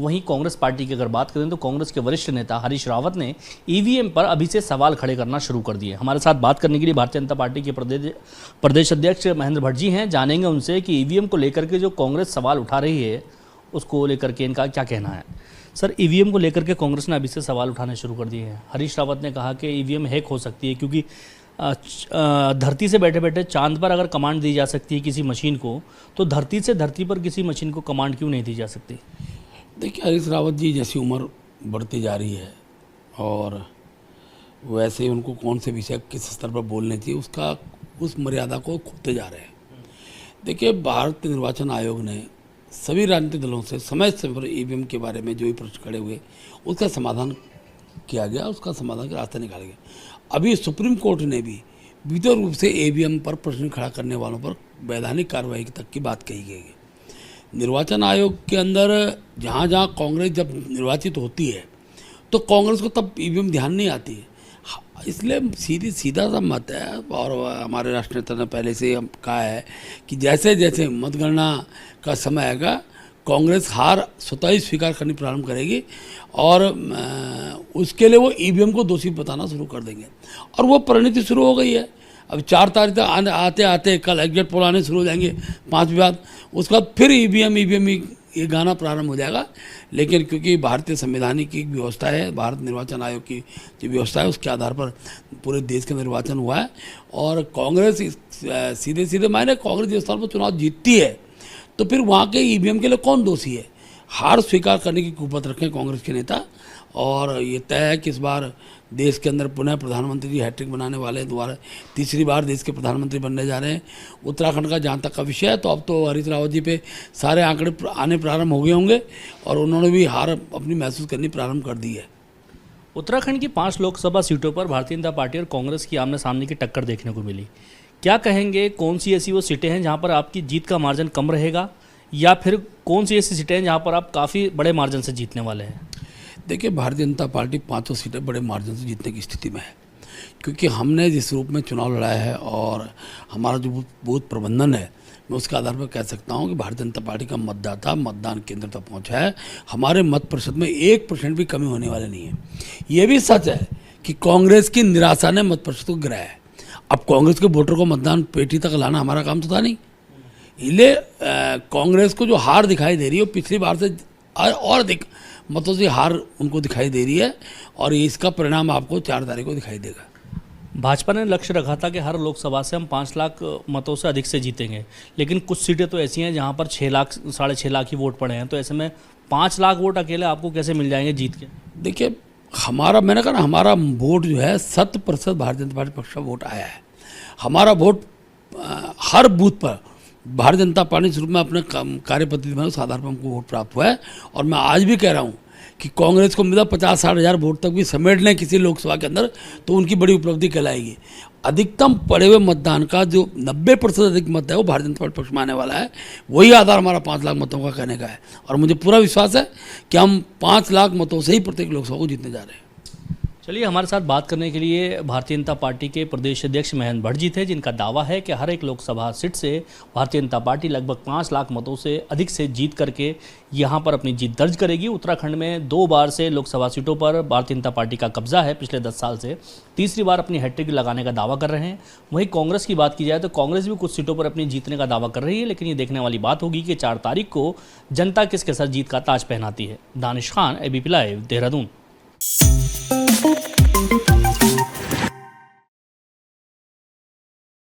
वहीं कांग्रेस पार्टी की अगर बात करें तो कांग्रेस के वरिष्ठ नेता हरीश रावत ने ईवीएम पर अभी से सवाल खड़े करना शुरू कर दिए। हमारे साथ बात करने के लिए भारतीय जनता पार्टी के प्रदेश अध्यक्ष महेंद्र भट्ट जी हैं। जानेंगे उनसे कि ईवीएम को लेकर के जो कांग्रेस सवाल उठा रही है उसको लेकर के इनका क्या कहना है। सर, ईवीएम को लेकर के कांग्रेस ने अभी से सवाल उठाने शुरू कर दिए हैं। हरीश रावत ने कहा कि ईवीएम हैक हो सकती है, क्योंकि धरती से बैठे बैठे चांद पर अगर कमांड दी जा सकती है किसी मशीन को, तो धरती से धरती पर किसी मशीन को कमांड क्यों नहीं दी जा सकती। देखिए, हरीश रावत जी जैसी उम्र बढ़ती जा रही है और वैसे उनको कौन से विषय किस स्तर पर बोलने चाहिए उस मर्यादा को खोते जा रहे हैं। देखिए, भारतीय निर्वाचन आयोग ने सभी राजनीतिक दलों से समय समय पर ईवीएम के बारे में जो भी प्रश्न खड़े हुए उसका समाधान किया गया, उसका समाधान का रास्ता निकाला गया। अभी सुप्रीम कोर्ट ने भी विधिवत रूप से ईवीएम पर प्रश्न खड़ा करने वालों पर वैधानिक कार्रवाई तक की बात कही गई है। निर्वाचन आयोग के अंदर जहाँ जहाँ कांग्रेस जब निर्वाचित होती है तो कांग्रेस को तब ईवीएम ध्यान नहीं आती है, इसलिए सीधा सा मत है। और हमारे राष्ट्रीय नेता ने पहले से हम कहा है कि जैसे जैसे मतगणना का समय आएगा कांग्रेस हार स्वतः ही स्वीकार करनी प्रारंभ करेगी और उसके लिए वो ईवीएम को दोषी बताना शुरू कर देंगे। और वो परिणति शुरू हो गई है। अब 4 तारीख तक आते आते कल एग्जिट पोल आने शुरू हो जाएंगे 5 बाद, उसके बाद फिर ईवीएम ये गाना प्रारंभ हो जाएगा। लेकिन क्योंकि भारतीय संविधान की व्यवस्था है, भारत निर्वाचन आयोग की जो व्यवस्था है उसके आधार पर पूरे देश का निर्वाचन हुआ है और कांग्रेस सीधे मायने कांग्रेस जिस स्थान पर चुनाव जीतती है तो फिर वहाँ के ईवीएम के लिए कौन दोषी है। हार स्वीकार करने की कुपथ रखें कांग्रेस के नेता और ये तय है कि इस बार देश के अंदर पुनः प्रधानमंत्री जी हैट्रिक बनाने वाले हैं, दोबारा तीसरी बार देश के प्रधानमंत्री बनने जा रहे हैं। उत्तराखंड का जहाँ तक का विषय है तो अब तो हरीश रावत जी पे सारे आंकड़े आने प्रारंभ हो गए होंगे और उन्होंने भी हार अपनी महसूस करनी प्रारंभ कर दी है। उत्तराखंड की 5 लोकसभा सीटों पर भारतीय जनता पार्टी और कांग्रेस की आमने सामने की टक्कर देखने को मिली। क्या कहेंगे, कौन सी ऐसी वो सीटें हैं जहाँ पर आपकी जीत का मार्जिन कम रहेगा, या फिर कौन सी ऐसी सीटें हैं जहाँ पर आप काफ़ी बड़े मार्जिन से जीतने वाले हैं। देखिए, भारतीय जनता पार्टी 5 सीटें बड़े मार्जिन से जीतने की स्थिति में है, क्योंकि हमने जिस रूप में चुनाव लड़ाया है और हमारा जो बूथ प्रबंधन है मैं उसके आधार पर कह सकता हूं कि भारतीय जनता पार्टी का मतदाता मतदान केंद्र तक पहुंचा है। हमारे मत प्रतिशत में 1% भी कमी होने वाले नहीं है। ये भी सच है कि कांग्रेस की निराशा ने मत प्रतिशत को गिराया है। अब कांग्रेस के वोटर को मतदान पेटी तक लाना हमारा काम तो था नहीं, इसलिए कांग्रेस को जो हार दिखाई दे रही है पिछली बार से और अधिक मतों से हार उनको दिखाई दे रही है और इसका परिणाम आपको 4 तारीख को दिखाई देगा। भाजपा ने लक्ष्य रखा था कि हर लोकसभा से हम 5 लाख मतों से अधिक से जीतेंगे, लेकिन कुछ सीटें तो ऐसी हैं जहां पर 6 लाख 6.5 लाख ही वोट पड़े हैं। तो ऐसे में 5 लाख वोट अकेले आपको कैसे मिल जाएंगे जीत के। देखिए, मैंने कहा ना, हमारा वोट जो है 100% भारतीय जनता पार्टी पक्ष का वोट आया है। हमारा वोट हर बूथ पर भारतीय जनता पार्टी शुरू में अपने कार्य पद्धति में उस आधार पर हमको वोट प्राप्त हुआ है। और मैं आज भी कह रहा हूँ कि कांग्रेस को मिला 50-60 हज़ार वोट तक भी समेट लें किसी लोकसभा के अंदर तो उनकी बड़ी उपलब्धि कहलाएगी। अधिकतम पड़े हुए मतदान का जो 90% अधिक मत है वो भारतीय जनता पार्टी पक्ष में आने वाला है। वही आधार हमारा 5 लाख मतों का कहने का है और मुझे पूरा विश्वास है कि हम 5 लाख मतों से ही प्रत्येक लोकसभा को जीतने जा रहे हैं। चलिए, हमारे साथ बात करने के लिए भारतीय जनता पार्टी के प्रदेश अध्यक्ष महेंद्र भट्ट जी थे, जिनका दावा है कि हर एक लोकसभा सीट से भारतीय जनता पार्टी लगभग 5 लाख मतों से अधिक से जीत करके यहां पर अपनी जीत दर्ज करेगी। उत्तराखंड में 2 बार से लोकसभा सीटों पर भारतीय जनता पार्टी का कब्जा है पिछले 10 साल से, तीसरी बार अपनी हैट्रिक लगाने का दावा कर रहे हैं। वहीं कांग्रेस की बात की जाए तो कांग्रेस भी कुछ सीटों पर अपनी जीतने का दावा कर रही है, लेकिन ये देखने वाली बात होगी कि 4 तारीख को जनता किसके साथ जीत का ताज पहनाती है। Danish Khan, ABP live, Dehradun.